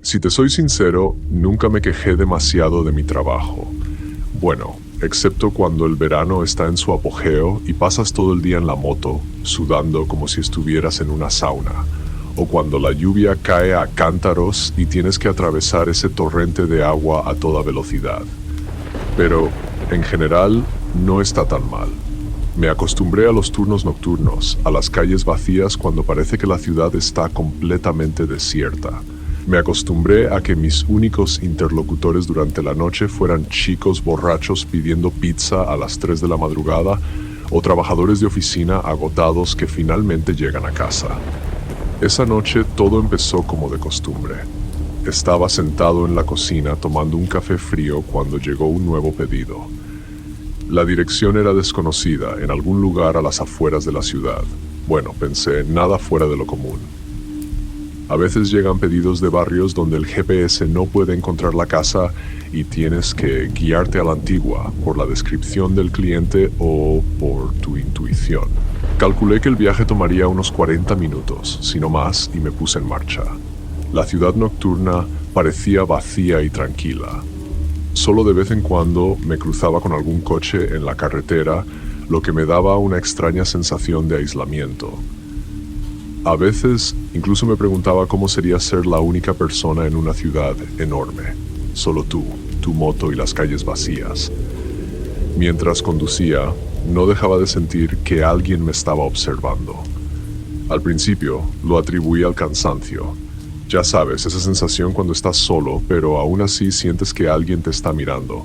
Si te soy sincero, nunca me quejé demasiado de mi trabajo. Bueno, excepto cuando el verano está en su apogeo y pasas todo el día en la moto, sudando como si estuvieras en una sauna, o cuando la lluvia cae a cántaros y tienes que atravesar ese torrente de agua a toda velocidad. Pero, en general, no está tan mal. Me acostumbré a los turnos nocturnos, a las calles vacías cuando parece que la ciudad está completamente desierta. Me acostumbré a que mis únicos interlocutores durante la noche fueran chicos borrachos pidiendo pizza a las 3 de la madrugada o trabajadores de oficina agotados que finalmente llegan a casa. Esa noche todo empezó como de costumbre. Estaba sentado en la cocina tomando un café frío cuando llegó un nuevo pedido. La dirección era desconocida, en algún lugar a las afueras de la ciudad. Bueno, pensé, nada fuera de lo común. A veces llegan pedidos de barrios donde el GPS no puede encontrar la casa y tienes que guiarte a la antigua por la descripción del cliente o por tu intuición. Calculé que el viaje tomaría unos 40 minutos, si no más, y me puse en marcha. La ciudad nocturna parecía vacía y tranquila. Solo de vez en cuando me cruzaba con algún coche en la carretera, lo que me daba una extraña sensación de aislamiento. A veces incluso me preguntaba cómo sería ser la única persona en una ciudad enorme. Solo tú, tu moto y las calles vacías. Mientras conducía, no dejaba de sentir que alguien me estaba observando. Al principio lo atribuí al cansancio. Ya sabes, esa sensación cuando estás solo, pero aún así sientes que alguien te está mirando.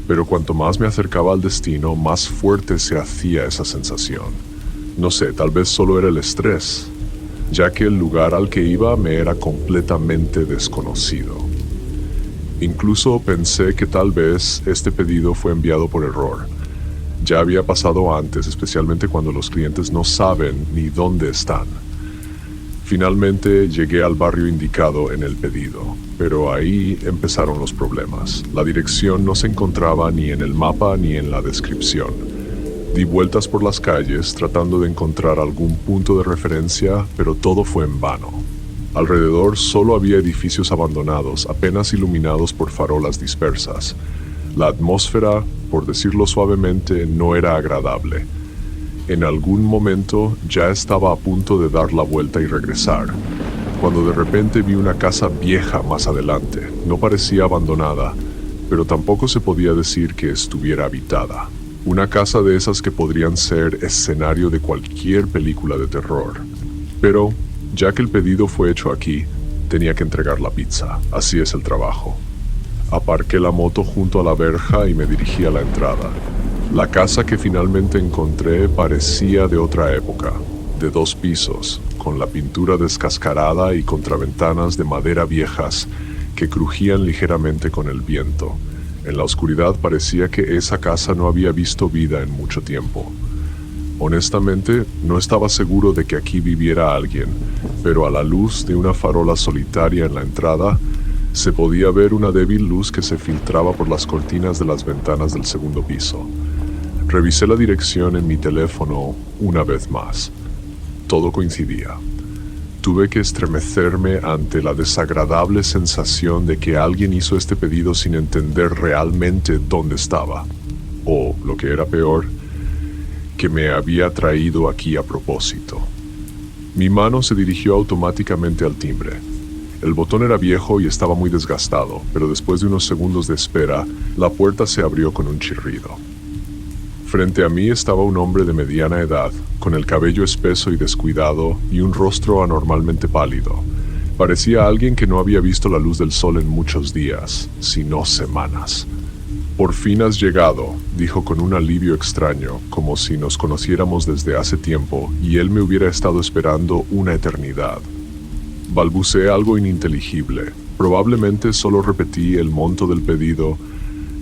Pero cuanto más me acercaba al destino, más fuerte se hacía esa sensación. No sé, tal vez solo era el estrés, ya que el lugar al que iba me era completamente desconocido. Incluso pensé que tal vez este pedido fue enviado por error. Ya había pasado antes, especialmente cuando los clientes no saben ni dónde están. Finalmente llegué al barrio indicado en el pedido, pero ahí empezaron los problemas. La dirección no se encontraba ni en el mapa ni en la descripción. Di vueltas por las calles tratando de encontrar algún punto de referencia, pero todo fue en vano. Alrededor solo había edificios abandonados, apenas iluminados por farolas dispersas. La atmósfera, por decirlo suavemente, no era agradable. En algún momento ya estaba a punto de dar la vuelta y regresar, cuando de repente vi una casa vieja más adelante. No parecía abandonada, pero tampoco se podía decir que estuviera habitada. Una casa de esas que podrían ser escenario de cualquier película de terror. Pero, ya que el pedido fue hecho aquí, tenía que entregar la pizza. Así es el trabajo. Aparqué la moto junto a la verja y me dirigí a la entrada. La casa que finalmente encontré parecía de otra época, de 2 pisos, con la pintura descascarada y contraventanas de madera viejas que crujían ligeramente con el viento. En la oscuridad parecía que esa casa no había visto vida en mucho tiempo. Honestamente, no estaba seguro de que aquí viviera alguien, pero a la luz de una farola solitaria en la entrada, se podía ver una débil luz que se filtraba por las cortinas de las ventanas del segundo piso. Revisé la dirección en mi teléfono una vez más. Todo coincidía. Tuve que estremecerme ante la desagradable sensación de que alguien hizo este pedido sin entender realmente dónde estaba. O, lo que era peor, que me había traído aquí a propósito. Mi mano se dirigió automáticamente al timbre. El botón era viejo y estaba muy desgastado, pero después de unos segundos de espera, la puerta se abrió con un chirrido. Frente a mí estaba un hombre de mediana edad, con el cabello espeso y descuidado y un rostro anormalmente pálido. Parecía alguien que no había visto la luz del sol en muchos días, si no semanas. «Por fin has llegado», dijo con un alivio extraño, como si nos conociéramos desde hace tiempo y él me hubiera estado esperando una eternidad. Balbuceé algo ininteligible. Probablemente solo repetí el monto del pedido,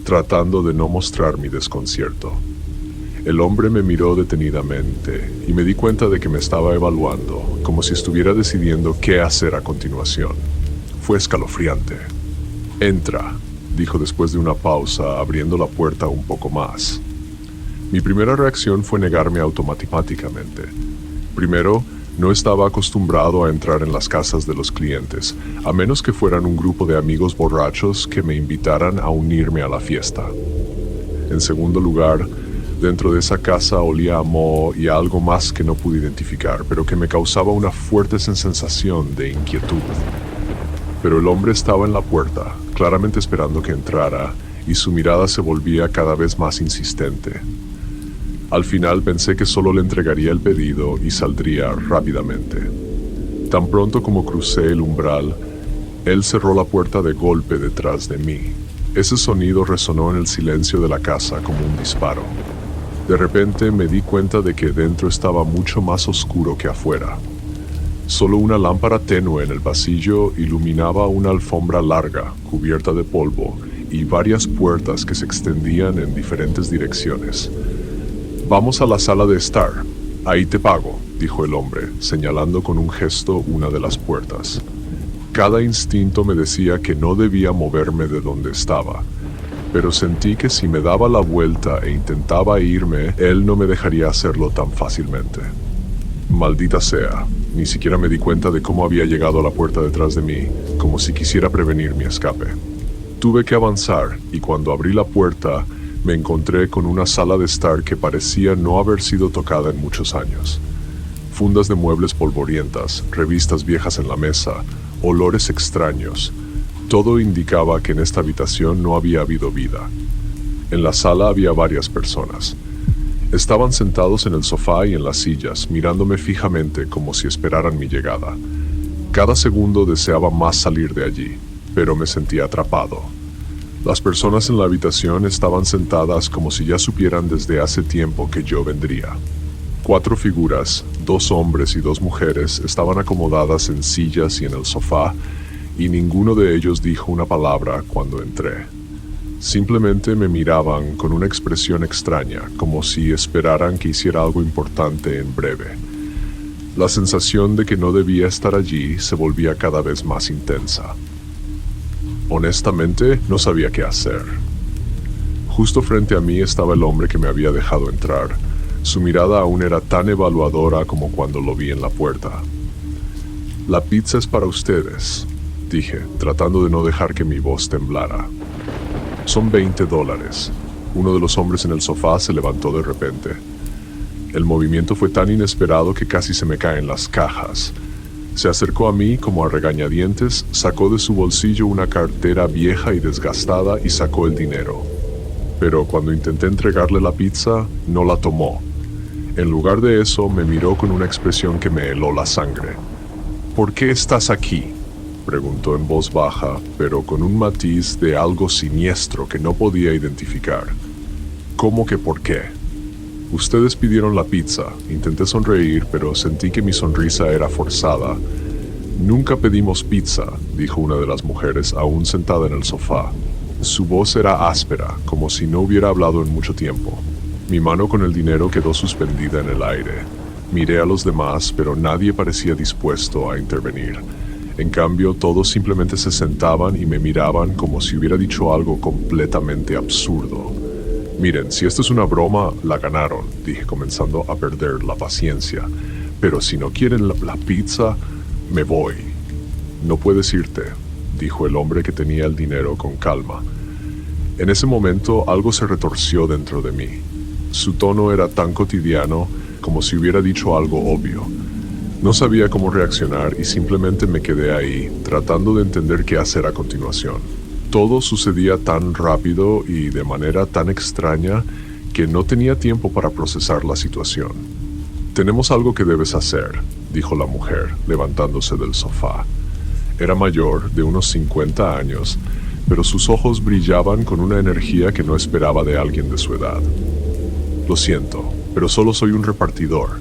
tratando de no mostrar mi desconcierto. El hombre me miró detenidamente y me di cuenta de que me estaba evaluando, como si estuviera decidiendo qué hacer a continuación. Fue escalofriante. «Entra», dijo después de una pausa, abriendo la puerta un poco más. Mi primera reacción fue negarme automáticamente. Primero, No estaba acostumbrado a entrar en las casas de los clientes, a menos que fueran un grupo de amigos borrachos que me invitaran a unirme a la fiesta. En segundo lugar, dentro de esa casa olía a moho y a algo más que no pude identificar, pero que me causaba una fuerte sensación de inquietud. Pero el hombre estaba en la puerta, claramente esperando que entrara, y su mirada se volvía cada vez más insistente. Al final pensé que solo le entregaría el pedido y saldría rápidamente. Tan pronto como crucé el umbral, él cerró la puerta de golpe detrás de mí. Ese sonido resonó en el silencio de la casa como un disparo. De repente me di cuenta de que dentro estaba mucho más oscuro que afuera. Solo una lámpara tenue en el pasillo iluminaba una alfombra larga, cubierta de polvo, y varias puertas que se extendían en diferentes direcciones. «Vamos a la sala de estar. Ahí te pago», dijo el hombre, señalando con un gesto una de las puertas. Cada instinto me decía que no debía moverme de donde estaba, pero sentí que si me daba la vuelta e intentaba irme, él no me dejaría hacerlo tan fácilmente. Maldita sea, ni siquiera me di cuenta de cómo había llegado a la puerta detrás de mí, como si quisiera prevenir mi escape. Tuve que avanzar, y cuando abrí la puerta, me encontré con una sala de estar que parecía no haber sido tocada en muchos años. Fundas de muebles polvorientas, revistas viejas en la mesa, olores extraños. Todo indicaba que en esta habitación no había habido vida. En la sala había varias personas. Estaban sentados en el sofá y en las sillas, mirándome fijamente como si esperaran mi llegada. Cada segundo deseaba más salir de allí, pero me sentía atrapado. Las personas en la habitación estaban sentadas como si ya supieran desde hace tiempo que yo vendría. 4 figuras, 2 hombres y 2 mujeres, estaban acomodadas en sillas y en el sofá, y ninguno de ellos dijo una palabra cuando entré. Simplemente me miraban con una expresión extraña, como si esperaran que hiciera algo importante en breve. La sensación de que no debía estar allí se volvía cada vez más intensa. Honestamente, no sabía qué hacer. Justo frente a mí estaba el hombre que me había dejado entrar. Su mirada aún era tan evaluadora como cuando lo vi en la puerta. «La pizza es para ustedes», dije, tratando de no dejar que mi voz temblara. «Son $20. Uno de los hombres en el sofá se levantó de repente. El movimiento fue tan inesperado que casi se me caen las cajas. Se acercó a mí como a regañadientes, sacó de su bolsillo una cartera vieja y desgastada y sacó el dinero. Pero cuando intenté entregarle la pizza, no la tomó. En lugar de eso, me miró con una expresión que me heló la sangre. «¿Por qué estás aquí?», preguntó en voz baja, pero con un matiz de algo siniestro que no podía identificar. «¿Cómo que por qué?» «Ustedes pidieron la pizza». Intenté sonreír, pero sentí que mi sonrisa era forzada. «Nunca pedimos pizza», dijo una de las mujeres, aún sentada en el sofá. Su voz era áspera, como si no hubiera hablado en mucho tiempo. Mi mano con el dinero quedó suspendida en el aire. Miré a los demás, pero nadie parecía dispuesto a intervenir. En cambio, todos simplemente se sentaban y me miraban como si hubiera dicho algo completamente absurdo. «Miren, si esto es una broma, la ganaron», dije, comenzando a perder la paciencia. «Pero si no quieren la pizza, me voy». «No puedes irte», dijo el hombre que tenía el dinero con calma. En ese momento algo se retorció dentro de mí. Su tono era tan cotidiano como si hubiera dicho algo obvio. No sabía cómo reaccionar y simplemente me quedé ahí, tratando de entender qué hacer a continuación. Todo sucedía tan rápido y de manera tan extraña que no tenía tiempo para procesar la situación. «Tenemos algo que debes hacer», dijo la mujer, levantándose del sofá. Era mayor, de unos 50 años, pero sus ojos brillaban con una energía que no esperaba de alguien de su edad. «Lo siento, pero solo soy un repartidor».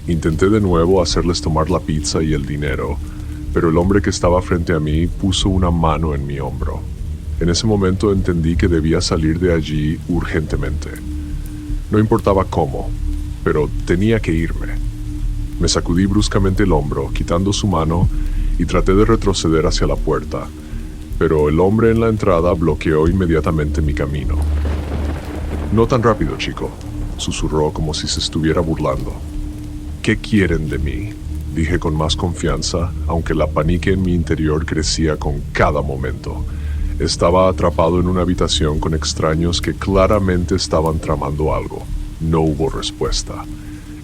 Intenté de nuevo hacerles tomar la pizza y el dinero, pero el hombre que estaba frente a mí puso una mano en mi hombro. En ese momento entendí que debía salir de allí urgentemente. No importaba cómo, pero tenía que irme. Me sacudí bruscamente el hombro, quitando su mano, y traté de retroceder hacia la puerta, pero el hombre en la entrada bloqueó inmediatamente mi camino. «No tan rápido, chico», susurró como si se estuviera burlando. «¿Qué quieren de mí?». dije con más confianza, aunque la pánico en mi interior crecía con cada momento. Estaba atrapado en una habitación con extraños que claramente estaban tramando algo. No hubo respuesta.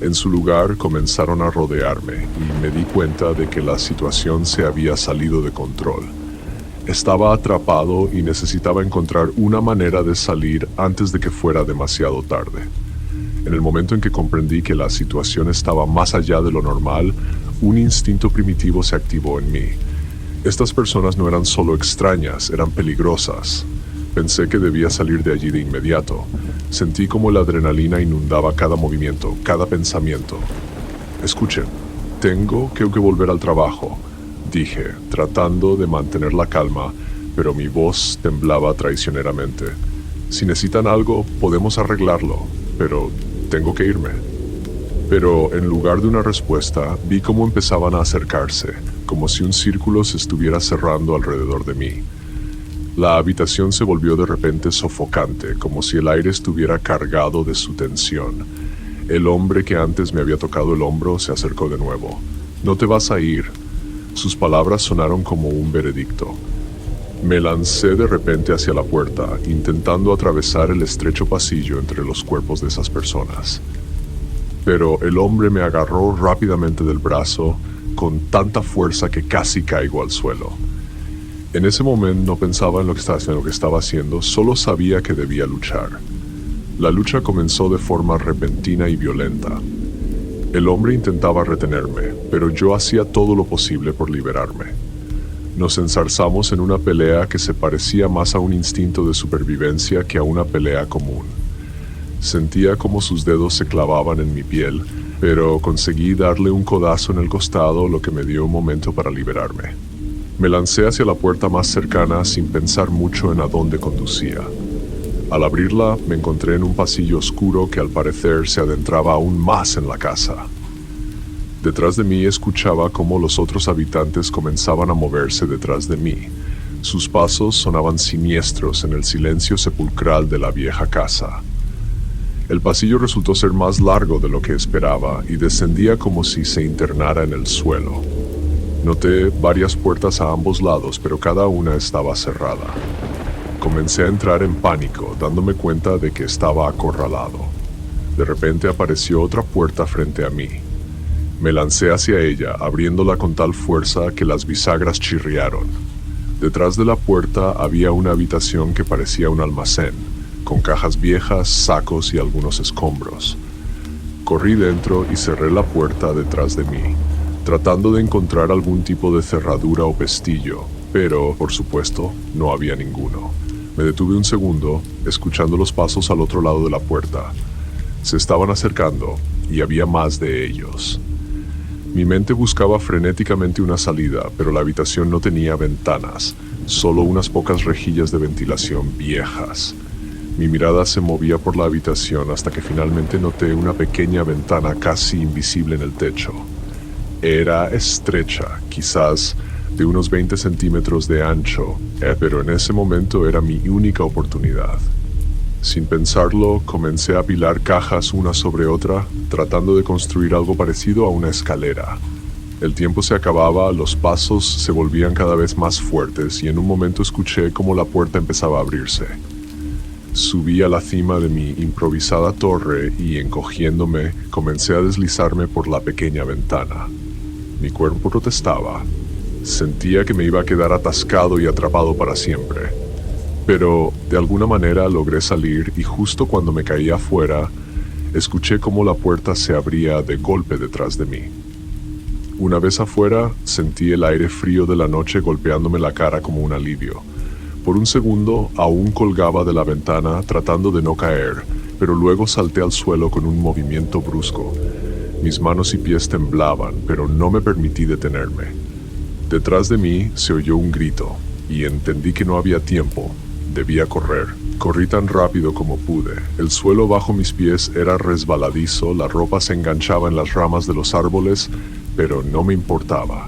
En su lugar comenzaron a rodearme y me di cuenta de que la situación se había salido de control. Estaba atrapado y necesitaba encontrar una manera de salir antes de que fuera demasiado tarde. En el momento en que comprendí que la situación estaba más allá de lo normal, un instinto primitivo se activó en mí. Estas personas no eran solo extrañas, eran peligrosas. Pensé que debía salir de allí de inmediato. Sentí como la adrenalina inundaba cada movimiento, cada pensamiento. Escuchen, tengo que volver al trabajo, dije, tratando de mantener la calma, pero mi voz temblaba traicioneramente. Si necesitan algo, podemos arreglarlo, pero tengo que irme. Pero en lugar de una respuesta, vi cómo empezaban a acercarse, como si un círculo se estuviera cerrando alrededor de mí. La habitación se volvió de repente sofocante, como si el aire estuviera cargado de su tensión. El hombre que antes me había tocado el hombro se acercó de nuevo. «No te vas a ir». Sus palabras sonaron como un veredicto. Me lancé de repente hacia la puerta, intentando atravesar el estrecho pasillo entre los cuerpos de esas personas. Pero el hombre me agarró rápidamente del brazo, con tanta fuerza que casi caigo al suelo. En ese momento no pensaba en lo que estaba haciendo, solo sabía que debía luchar. La lucha comenzó de forma repentina y violenta. El hombre intentaba retenerme, pero yo hacía todo lo posible por liberarme. Nos enzarzamos en una pelea que se parecía más a un instinto de supervivencia que a una pelea común. Sentía como sus dedos se clavaban en mi piel, pero conseguí darle un codazo en el costado, lo que me dio un momento para liberarme. Me lancé hacia la puerta más cercana sin pensar mucho en a dónde conducía. Al abrirla, me encontré en un pasillo oscuro que al parecer se adentraba aún más en la casa. Detrás de mí escuchaba cómo los otros habitantes comenzaban a moverse detrás de mí. Sus pasos sonaban siniestros en el silencio sepulcral de la vieja casa. El pasillo resultó ser más largo de lo que esperaba y descendía como si se internara en el suelo. Noté varias puertas a ambos lados, pero cada una estaba cerrada. Comencé a entrar en pánico, dándome cuenta de que estaba acorralado. De repente apareció otra puerta frente a mí. Me lancé hacia ella, abriéndola con tal fuerza que las bisagras chirriaron. Detrás de la puerta había una habitación que parecía un almacén, con cajas viejas, sacos y algunos escombros. Corrí dentro y cerré la puerta detrás de mí, tratando de encontrar algún tipo de cerradura o pestillo, pero, por supuesto, no había ninguno. Me detuve un segundo, escuchando los pasos al otro lado de la puerta. Se estaban acercando, y había más de ellos. Mi mente buscaba frenéticamente una salida, pero la habitación no tenía ventanas, solo unas pocas rejillas de ventilación viejas. Mi mirada se movía por la habitación hasta que finalmente noté una pequeña ventana casi invisible en el techo. Era estrecha, quizás de unos 20 centímetros de ancho, pero en ese momento era mi única oportunidad. Sin pensarlo, comencé a apilar cajas una sobre otra, tratando de construir algo parecido a una escalera. El tiempo se acababa, los pasos se volvían cada vez más fuertes y en un momento escuché cómo la puerta empezaba a abrirse. Subí a la cima de mi improvisada torre y, encogiéndome, comencé a deslizarme por la pequeña ventana. Mi cuerpo protestaba. Sentía que me iba a quedar atascado y atrapado para siempre. Pero, de alguna manera, logré salir y justo cuando me caía afuera, escuché cómo la puerta se abría de golpe detrás de mí. Una vez afuera, sentí el aire frío de la noche golpeándome la cara como un alivio. Por un segundo, aún colgaba de la ventana tratando de no caer, pero luego salté al suelo con un movimiento brusco. Mis manos y pies temblaban, pero no me permití detenerme. Detrás de mí se oyó un grito, y entendí que no había tiempo. Debía correr. Corrí tan rápido como pude. El suelo bajo mis pies era resbaladizo, la ropa se enganchaba en las ramas de los árboles, pero no me importaba.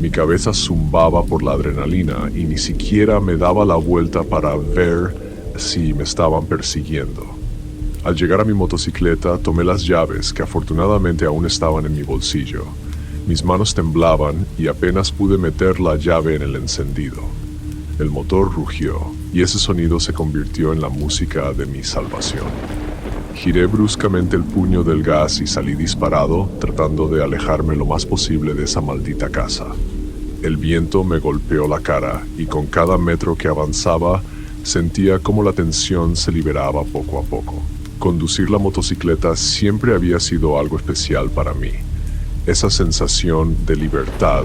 Mi cabeza zumbaba por la adrenalina y ni siquiera me daba la vuelta para ver si me estaban persiguiendo. Al llegar a mi motocicleta, tomé las llaves, que afortunadamente aún estaban en mi bolsillo. Mis manos temblaban y apenas pude meter la llave en el encendido. El motor rugió y ese sonido se convirtió en la música de mi salvación. Giré bruscamente el puño del gas y salí disparado, tratando de alejarme lo más posible de esa maldita casa. El viento me golpeó la cara y con cada metro que avanzaba sentía cómo la tensión se liberaba poco a poco. Conducir la motocicleta siempre había sido algo especial para mí. Esa sensación de libertad,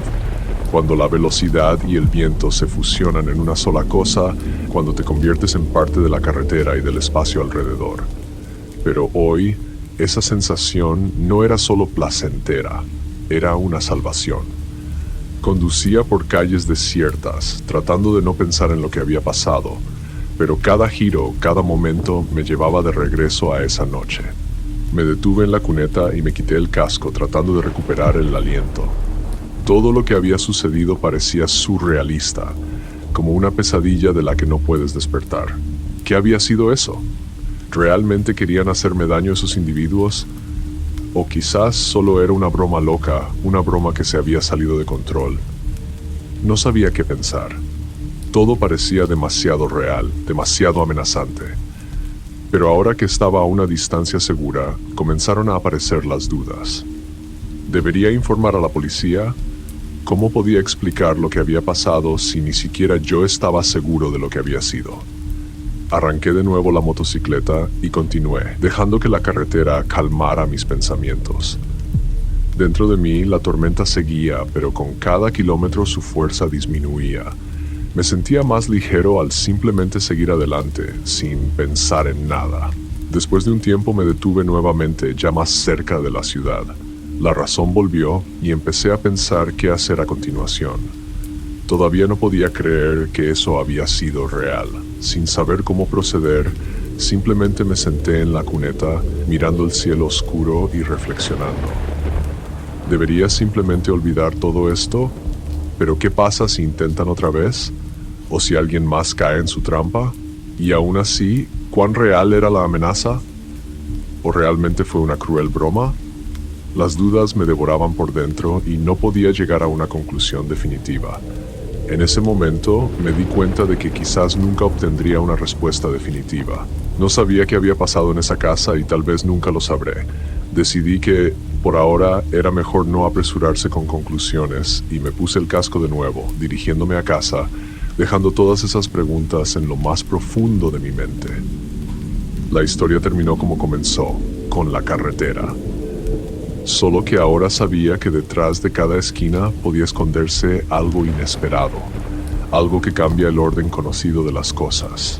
cuando la velocidad y el viento se fusionan en una sola cosa, cuando te conviertes en parte de la carretera y del espacio alrededor. Pero hoy, esa sensación no era solo placentera, era una salvación. Conducía por calles desiertas, tratando de no pensar en lo que había pasado, pero cada giro, cada momento me llevaba de regreso a esa noche. Me detuve en la cuneta y me quité el casco, tratando de recuperar el aliento. Todo lo que había sucedido parecía surrealista, como una pesadilla de la que no puedes despertar. ¿Qué había sido eso? ¿Realmente querían hacerme daño esos individuos? O quizás solo era una broma loca, una broma que se había salido de control. No sabía qué pensar. Todo parecía demasiado real, demasiado amenazante. Pero ahora que estaba a una distancia segura, comenzaron a aparecer las dudas. ¿Debería informar a la policía? ¿Cómo podía explicar lo que había pasado si ni siquiera yo estaba seguro de lo que había sido? Arranqué de nuevo la motocicleta y continué, dejando que la carretera calmara mis pensamientos. Dentro de mí la tormenta seguía, pero con cada kilómetro su fuerza disminuía. Me sentía más ligero al simplemente seguir adelante, sin pensar en nada. Después de un tiempo me detuve nuevamente, ya más cerca de la ciudad. La razón volvió y empecé a pensar qué hacer a continuación. Todavía no podía creer que eso había sido real. Sin saber cómo proceder, simplemente me senté en la cuneta, mirando el cielo oscuro y reflexionando. ¿Debería simplemente olvidar todo esto? ¿Pero qué pasa si intentan otra vez? ¿O si alguien más cae en su trampa? Y aún así, ¿cuán real era la amenaza? ¿O realmente fue una cruel broma? Las dudas me devoraban por dentro y no podía llegar a una conclusión definitiva. En ese momento me di cuenta de que quizás nunca obtendría una respuesta definitiva. No sabía qué había pasado en esa casa y tal vez nunca lo sabré. Decidí que, por ahora, era mejor no apresurarse con conclusiones y me puse el casco de nuevo, dirigiéndome a casa, dejando todas esas preguntas en lo más profundo de mi mente. La historia terminó como comenzó, con la carretera. Solo que ahora sabía que detrás de cada esquina podía esconderse algo inesperado, algo que cambia el orden conocido de las cosas.